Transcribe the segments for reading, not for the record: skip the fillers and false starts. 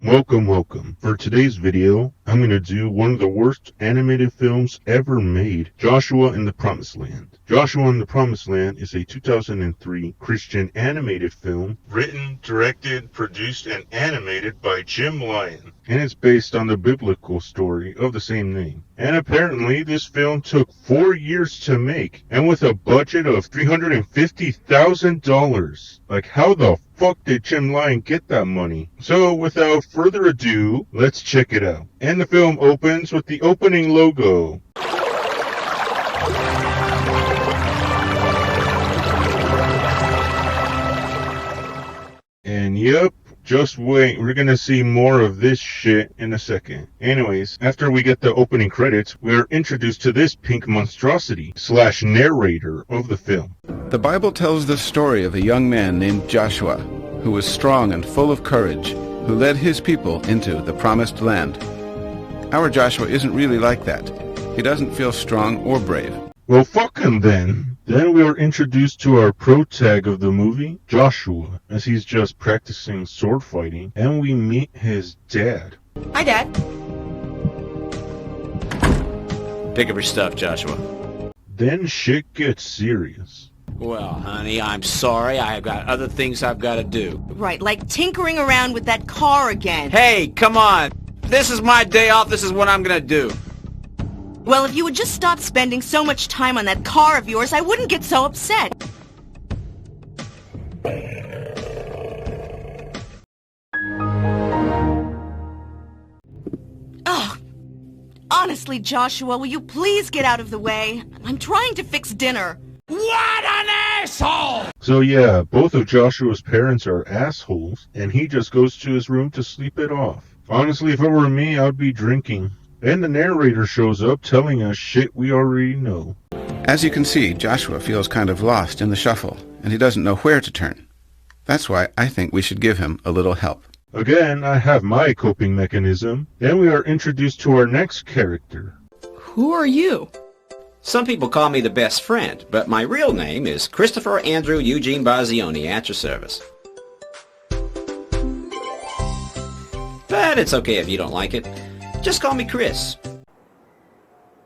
Welcome. For today's video, I'm going to do one of the worst animated films ever made, Joshua and the Promised Land. Joshua and the Promised Land is a 2003 Christian animated film written, directed, produced, and animated by Jim Lyon. And it's based on the biblical story of the same name. And apparently this film took 4 years to make, and with a budget of $350,000. Like, how the fuck did Jim Lyon get that money? So without further ado, let's check it out. And the film opens with the opening logo. And yep, just wait, we're gonna see more of this shit in a second. Anyways, after we get the opening credits, we're introduced to this pink monstrosity / narrator of the film. The Bible tells the story of a young man named Joshua, who was strong and full of courage, who led his people into the Promised Land. Our Joshua isn't really like that. He doesn't feel strong or brave. Well, fuck him then. Then we are introduced to our protag of the movie, Joshua, as he's just practicing sword fighting, and we meet his dad. Hi, Dad. Pick up your stuff, Joshua. Then shit gets serious. Well, honey, I'm sorry. I've got other things I've got to do. Right, like tinkering around with that car again. Hey, come on. This is my day off. This is what I'm going to do. Well, if you would just stop spending so much time on that car of yours, I wouldn't get so upset. Oh, honestly, Joshua, will you please get out of the way? I'm trying to fix dinner. What an asshole! So yeah, both of Joshua's parents are assholes, and he just goes to his room to sleep it off. Honestly, if it were me, I'd be drinking. And the narrator shows up telling us shit we already know. As you can see, Joshua feels kind of lost in the shuffle, and he doesn't know where to turn. That's why I think we should give him a little help. Again, I have my coping mechanism. Then we are introduced to our next character. Who are you? Some people call me the best friend, but my real name is Christopher Andrew Eugene Bazioni, at your service. But it's okay if you don't like it. Just call me Chris.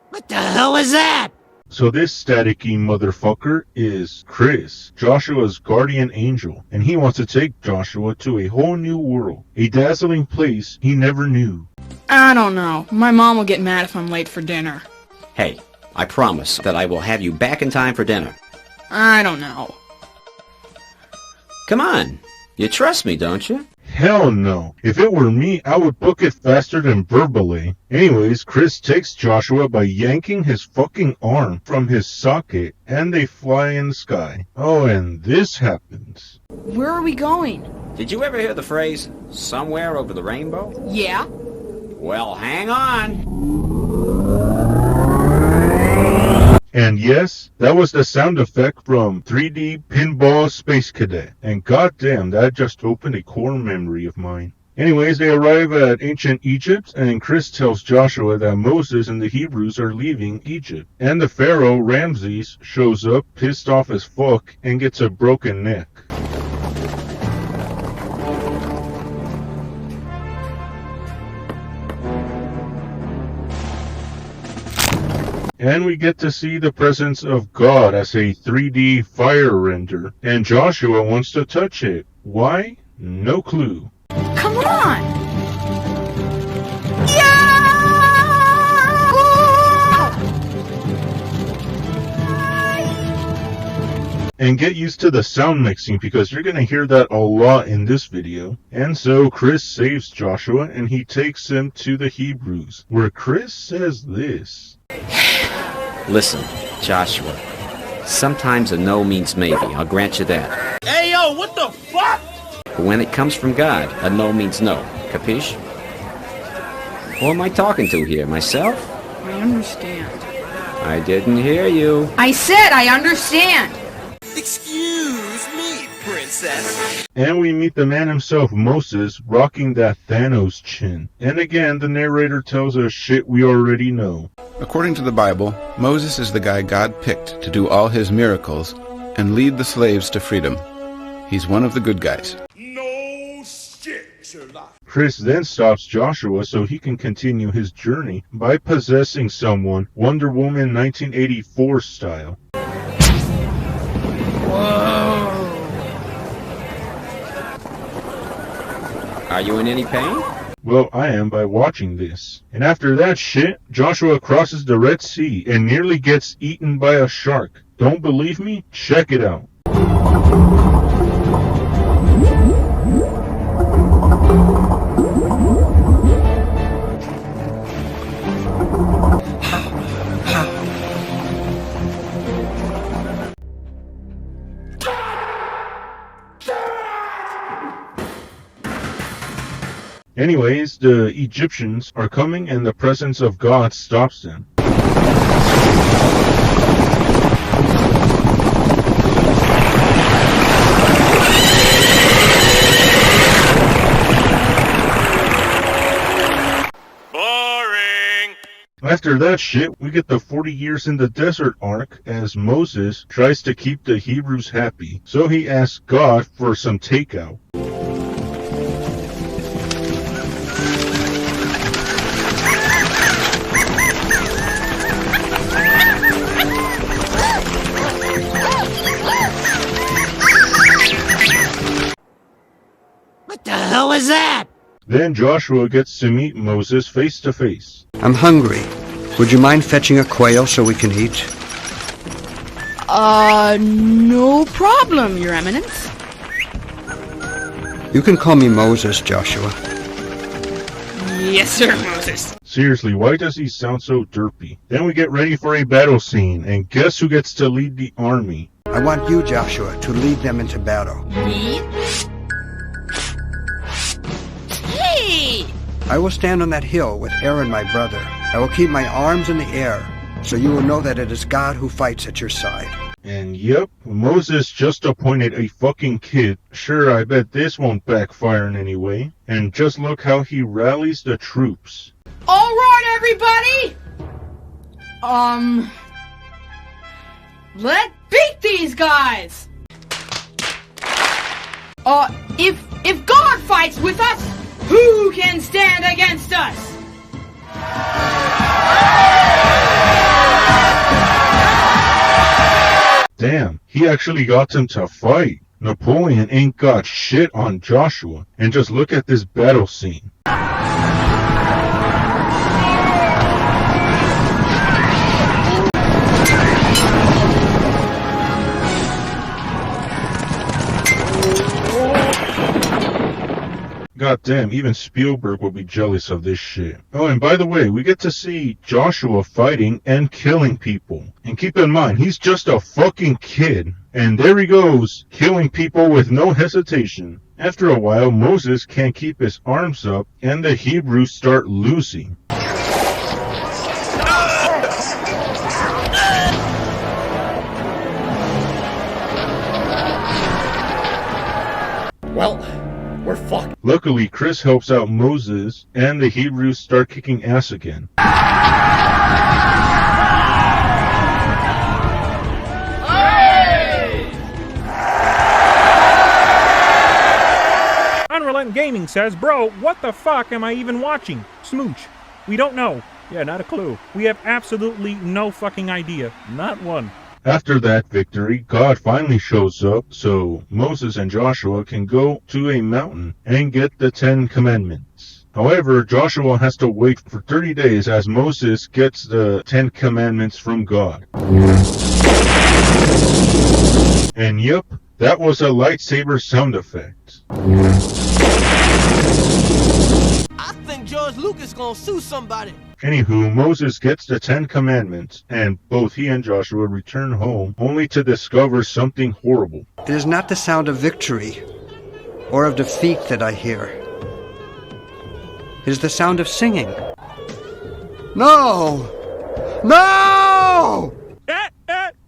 What the hell was that? So this staticky motherfucker is Chris, Joshua's guardian angel, and he wants to take Joshua to a whole new world, a dazzling place he never knew. I don't know. My mom will get mad if I'm late for dinner. Hey, I promise that I will have you back in time for dinner. I don't know. Come on. You trust me, don't you? Hell no. If it were me, I would book it faster than verbally. Anyways, Chris takes Joshua by yanking his fucking arm from his socket, and they fly in the sky. Oh, and this happens. Where are we going? Did you ever hear the phrase, somewhere over the rainbow? Yeah? Well, hang on. And yes, that was the sound effect from 3D Pinball Space Cadet. And goddamn, that just opened a core memory of mine. Anyways, they arrive at ancient Egypt, and Chris tells Joshua that Moses and the Hebrews are leaving Egypt. And the pharaoh, Ramses, shows up pissed off as fuck and gets a broken neck. And we get to see the presence of God as a 3D fire render. And Joshua wants to touch it. Why? No clue. Come on! And get used to the sound mixing, because you're going to hear that a lot in this video. And so Chris saves Joshua and he takes him to the Hebrews, where Chris says this. Listen, Joshua. Sometimes a no means maybe. I'll grant you that. Hey, yo, what the fuck? But when it comes from God, a no means no. Capiche? Who am I talking to here? Myself? I understand. I didn't hear you. I said I understand! Excuse me, princess. And we meet the man himself, Moses, rocking that Thanos chin. And again, the narrator tells us shit we already know. According to the Bible, Moses is the guy God picked to do all his miracles and lead the slaves to freedom. He's one of the good guys. No shit, Sherlock. Chris then stops Joshua so he can continue his journey by possessing someone Wonder Woman 1984 style. Are you in any pain? Well, I am by watching this. And after that shit, Joshua crosses the Red Sea and nearly gets eaten by a shark. Don't believe me? Check it out. Anyways, the Egyptians are coming and the presence of God stops them. Boring. After that shit, we get the 40 years in the desert arc as Moses tries to keep the Hebrews happy, so he asks God for some takeout. What the hell is that? Then Joshua gets to meet Moses face to face. I'm hungry. Would you mind fetching a quail so we can eat? No problem, Your Eminence. You can call me Moses, Joshua. Yes, sir, Moses. Seriously, why does he sound so derpy? Then we get ready for a battle scene, and guess who gets to lead the army? I want you, Joshua, to lead them into battle. Me? Hey! I will stand on that hill with Aaron, my brother. I will keep my arms in the air, so you will know that it is God who fights at your side. And yep, Moses just appointed a fucking kid. Sure, I bet this won't backfire in any way. And just look how he rallies the troops. All right, everybody! Let's beat these guys! If God fights with us, who can stand against us? Damn, he actually got them to fight. Napoleon ain't got shit on Joshua. And just look at this battle scene. Goddamn, even Spielberg will be jealous of this shit. Oh, and by the way, we get to see Joshua fighting and killing people. And keep in mind, he's just a fucking kid. And there he goes, killing people with no hesitation. After a while, Moses can't keep his arms up, and the Hebrews start losing. Well, we're fucked. Luckily, Chris helps out Moses, and the Hebrews start kicking ass again. Unrelenting Gaming says, bro, what the fuck am I even watching? Smooch. We don't know. Yeah, not a clue. We have absolutely no fucking idea. Not one. After that victory, God finally shows up, so Moses and Joshua can go to a mountain and get the 10 Commandments. However, Joshua has to wait for 30 days as Moses gets the 10 Commandments from God. And yep, that was a lightsaber sound effect. I think George Lucas gonna sue somebody. Anywho, Moses gets the 10 Commandments, and both he and Joshua return home, only to discover something horrible. It is not the sound of victory or of defeat that I hear. It is the sound of singing. No! No!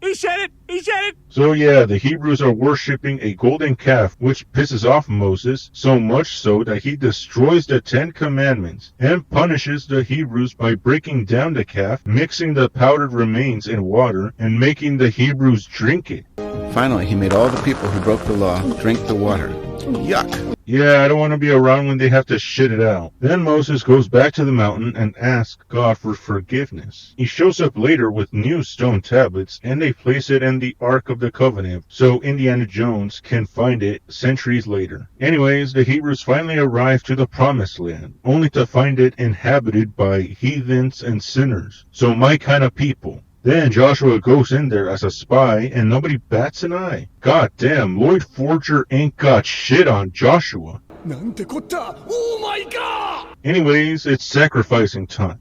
He said it! He said it! So yeah, the Hebrews are worshipping a golden calf, which pisses off Moses, so much so that he destroys the 10 Commandments and punishes the Hebrews by breaking down the calf, mixing the powdered remains in water, and making the Hebrews drink it. Finally, he made all the people who broke the law drink the water. Yuck! Yeah, I don't want to be around when they have to shit it out. Then Moses goes back to the mountain and asks God for forgiveness. He shows up later with new stone tablets, and they place it in the Ark of the Covenant, so Indiana Jones can find it centuries later. Anyways, the Hebrews finally arrive to the Promised Land, only to find it inhabited by heathens and sinners. So my kind of people. Then Joshua goes in there as a spy and nobody bats an eye. God damn, Lloyd Forger ain't got shit on Joshua. Oh my god! Anyways, it's sacrificing time.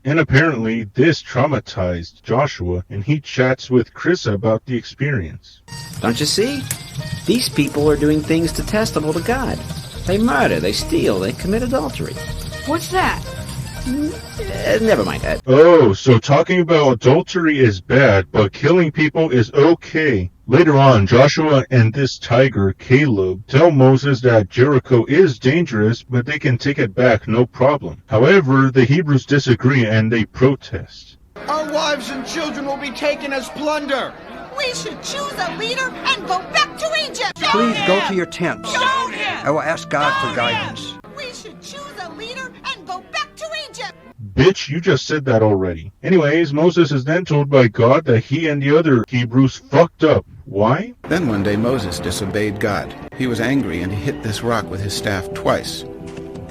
And apparently, this traumatized Joshua, and he chats with Chris about the experience. Don't you see? These people are doing things detestable to God. They murder, they steal, they commit adultery. What's that? Never mind that. Oh, so talking about adultery is bad, but killing people is okay. Later on, Joshua and this tiger, Caleb, tell Moses that Jericho is dangerous, but they can take it back no problem. However, the Hebrews disagree and they protest. Our wives and children will be taken as plunder. We should choose a leader and go back to Egypt! Please go to your tents. Show him! I will ask God for guidance. We should choose a leader and go back to Egypt! Bitch, you just said that already. Anyways, Moses is then told by God that he and the other Hebrews fucked up. Why? Then one day Moses disobeyed God. He was angry and he hit this rock with his staff twice.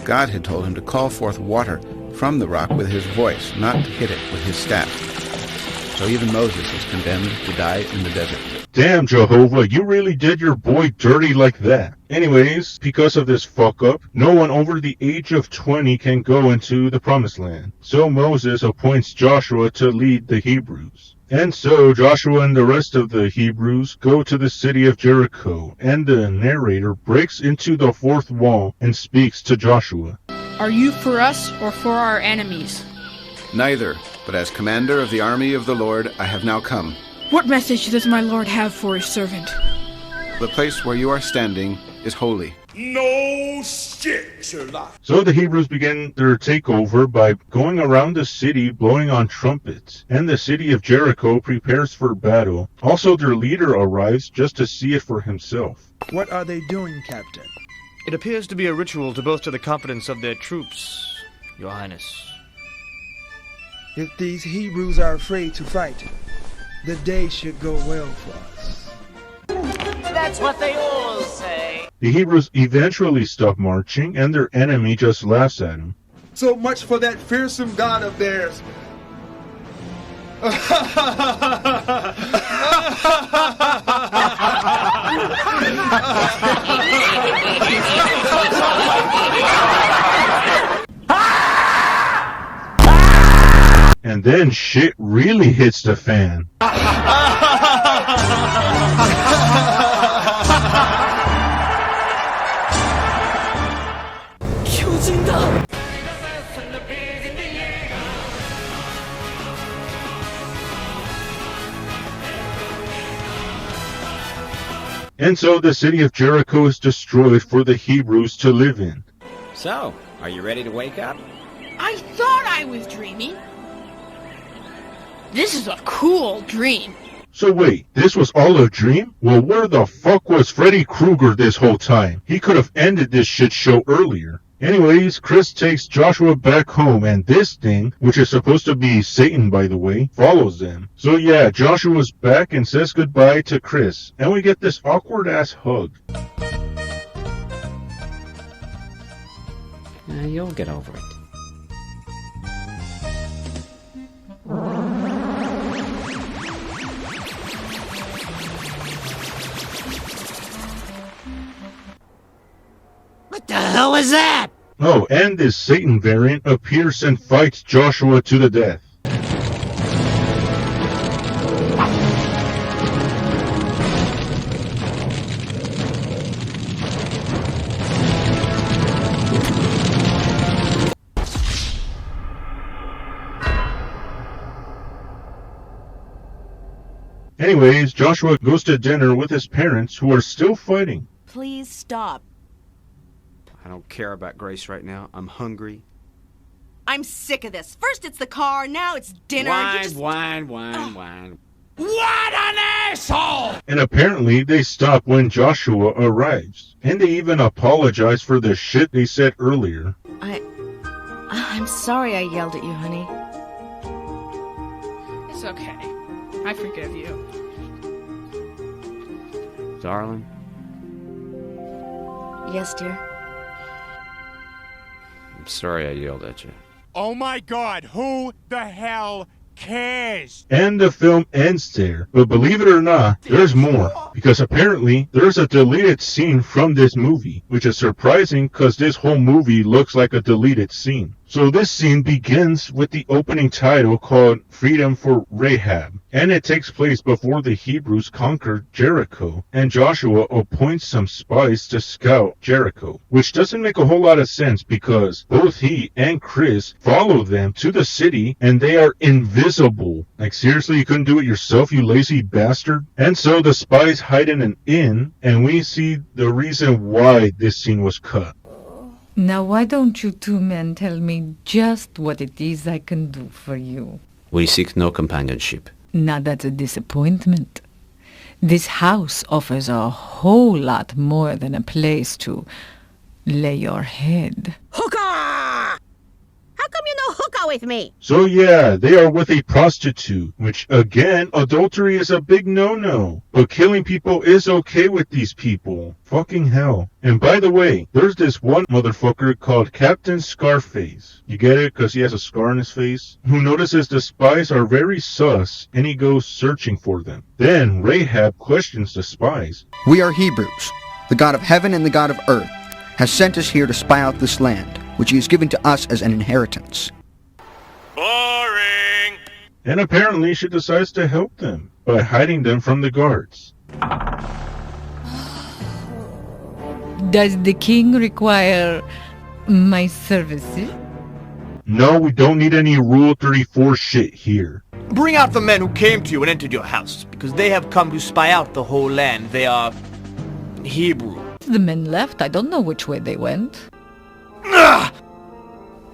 God had told him to call forth water from the rock with his voice, not to hit it with his staff. So even Moses is condemned to die in the desert. Damn, Jehovah, you really did your boy dirty like that. Anyways, because of this fuck up, no one over the age of 20 can go into the Promised Land. So Moses appoints Joshua to lead the Hebrews. And so Joshua and the rest of the Hebrews go to the city of Jericho, and the narrator breaks into the fourth wall and speaks to Joshua. Are you for us or for our enemies? Neither, but as commander of the army of the Lord, I have now come. What message does my lord have for his servant? The place where you are standing is holy. No shit, Sherlock. So the Hebrews begin their takeover by going around the city blowing on trumpets, and the city of Jericho prepares for battle. Also, their leader arrives just to see it for himself. What are they doing, Captain? It appears to be a ritual to boast to the confidence of their troops, Your Highness. If these Hebrews are afraid to fight, the day should go well for us. That's what they all say. The Hebrews eventually stop marching, and their enemy just laughs at them. So much for that fearsome God of theirs. And then shit really hits the fan. And so the city of Jericho is destroyed for the Hebrews to live in. So, are you ready to wake up? I thought I was dreaming. This is a cool dream. So wait, this was all a dream? Well, where the fuck was Freddy Krueger this whole time? He could have ended this shit show earlier. Anyways, Chris takes Joshua back home, and this thing, which is supposed to be Satan by the way, follows them. So yeah, Joshua's back and says goodbye to Chris, and we get this awkward ass hug. You'll get over it. What the hell was that? Oh, and this Satan variant appears and fights Joshua to the death. Anyways, Joshua goes to dinner with his parents who are still fighting. Please stop. I don't care about Grace right now. I'm hungry. I'm sick of this. First it's the car, now it's dinner. Wine. What an asshole! And apparently they stop when Joshua arrives. And they even apologize for the shit they said earlier. I'm sorry I yelled at you, honey. It's okay. I forgive you. Darling? Yes, dear? I'm sorry I yelled at you. Oh my god, who the hell cares? And the film ends there. But believe it or not, there's more. Because apparently, there's a deleted scene from this movie. Which is surprising because this whole movie looks like a deleted scene. So this scene begins with the opening title called Freedom for Rahab. And it takes place before the Hebrews conquered Jericho. And Joshua appoints some spies to scout Jericho. Which doesn't make a whole lot of sense because both he and Chris follow them to the city and they are invisible. Like seriously, you couldn't do it yourself, you lazy bastard? And so the spies hide in an inn and we see the reason why this scene was cut. Now why don't you two men tell me just what it is I can do for you? We seek no companionship. Now that's a disappointment. This house offers a whole lot more than a place to lay your head. Hookah! How come you know hookah with me? So yeah, they are with a prostitute, which again, adultery is a big no-no. But killing people is okay with these people. Fucking hell. And by the way, there's this one motherfucker called Captain Scarface. You get it? Because he has a scar on his face. Who notices the spies are very sus, and he goes searching for them. Then Rahab questions the spies. We are Hebrews. The God of heaven and the God of earth has sent us here to spy out this land, which he has given to us as an inheritance. Boring! And apparently she decides to help them by hiding them from the guards. Does the king require my services? No, we don't need any Rule 34 shit here. Bring out the men who came to you and entered your house, because they have come to spy out the whole land. They are Hebrew. The men left. I don't know which way they went.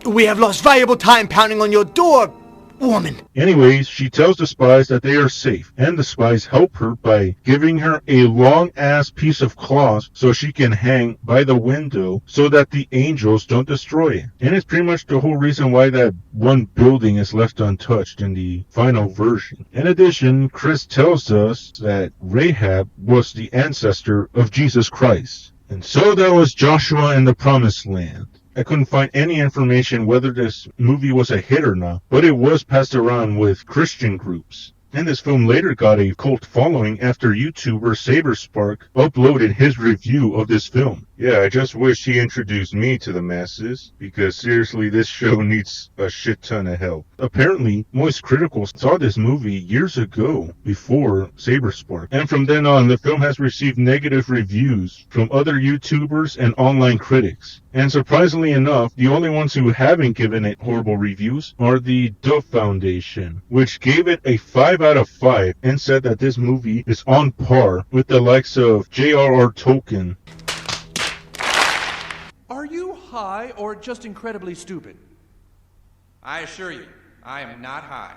We have lost valuable time pounding on your door, woman. Anyways, she tells the spies that they are safe, and the spies help her by giving her a long-ass piece of cloth so she can hang by the window so that the angels don't destroy it. And it's pretty much the whole reason why that one building is left untouched in the final version. In addition, Chris tells us that Rahab was the ancestor of Jesus Christ. And so that was Joshua and the Promised Land. I couldn't find any information whether this movie was a hit or not, but it was passed around with Christian groups. And this film later got a cult following after YouTuber Saberspark uploaded his review of this film. Yeah, I just wish he introduced me to the masses, because seriously, this show needs a shit ton of help. Apparently, Moist Critical saw this movie years ago, before Saberspark. And from then on, the film has received negative reviews from other YouTubers and online critics. And surprisingly enough, the only ones who haven't given it horrible reviews are the Dove Foundation, which gave it a 5 out of 5 and said that this movie is on par with the likes of J.R.R. Tolkien. Are you high or just incredibly stupid? I assure you, I am not high.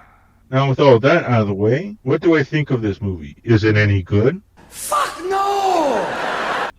Now with all that out of the way, what do I think of this movie? Is it any good? Fuck no!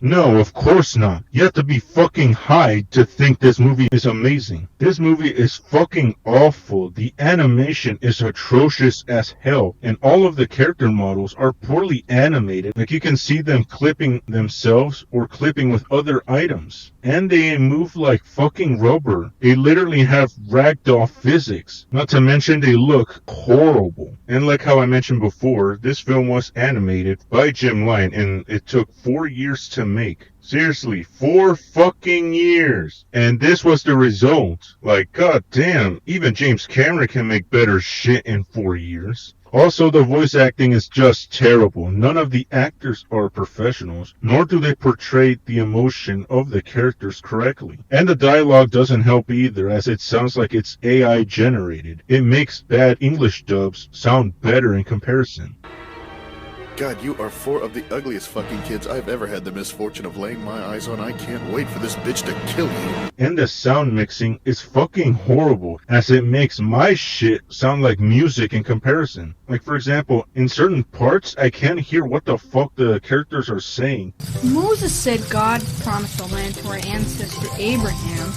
No, of course not. You have to be fucking high to think this movie is amazing. This movie is fucking awful. The animation is atrocious as hell. And all of the character models are poorly animated. Like you can see them clipping themselves or clipping with other items. And they move like fucking rubber. They literally have ragdoll physics. Not to mention they look horrible. And like how I mentioned before, this film was animated by Jim Lyon and it took 4 years to make. Seriously, 4 fucking years. And this was the result. Like, goddamn, even James Cameron can make better shit in 4 years. Also, the voice acting is just terrible. None of the actors are professionals, nor do they portray the emotion of the characters correctly. And the dialogue doesn't help either, as it sounds like it's AI generated. It makes bad English dubs sound better in comparison. God, you are four of the ugliest fucking kids I've ever had the misfortune of laying my eyes on. I can't wait for this bitch to kill you. And the sound mixing is fucking horrible, as it makes my shit sound like music in comparison. Like, for example, in certain parts, I can't hear what the fuck the characters are saying. Moses said God promised the land to our ancestor Abraham,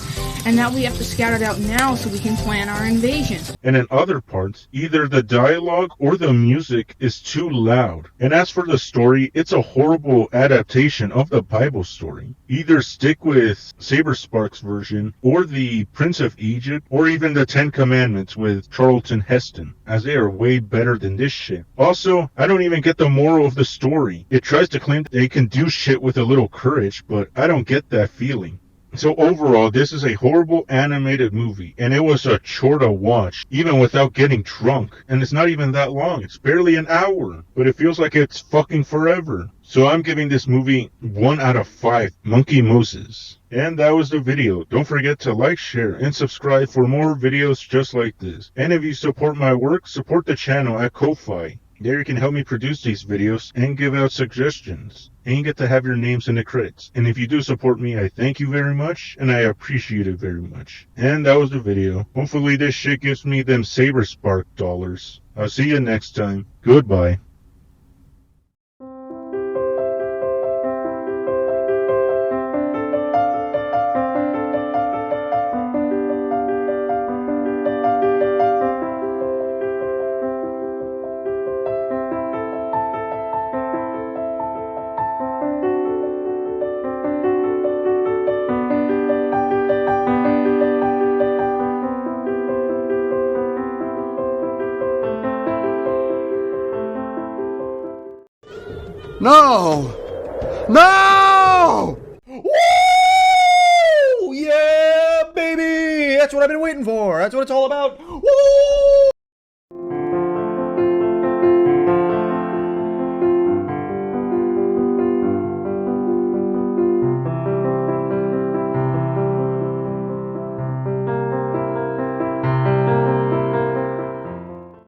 and that we have to scout it out now so we can plan our invasion. And in other parts, either the dialogue or the music is too loud. And as for the story, it's a horrible adaptation of the Bible story. Either stick with Saber Sparks' version, or the Prince of Egypt, or even the Ten Commandments with Charlton Heston, as they are way better than this shit. Also, I don't even get the moral of the story. It tries to claim that they can do shit with a little courage, but I don't get that feeling. So overall, this is a horrible animated movie, and it was a chore to watch, even without getting drunk. And it's not even that long, it's barely an hour, but it feels like it's fucking forever. So I'm giving this movie 1 out of 5 Monkey Moses. And that was the video. Don't forget to like, share, and subscribe for more videos just like this. And if you support my work, support the channel at Ko-Fi. There you can help me produce these videos and give out suggestions. And you get to have your names in the credits. And if you do support me, I thank you very much, and I appreciate it very much. And that was the video. Hopefully this shit gives me them Saber Spark dollars. I'll see you next time. Goodbye. No! No! Woo! Yeah, baby! That's what I've been waiting for. That's what it's all about. Woo!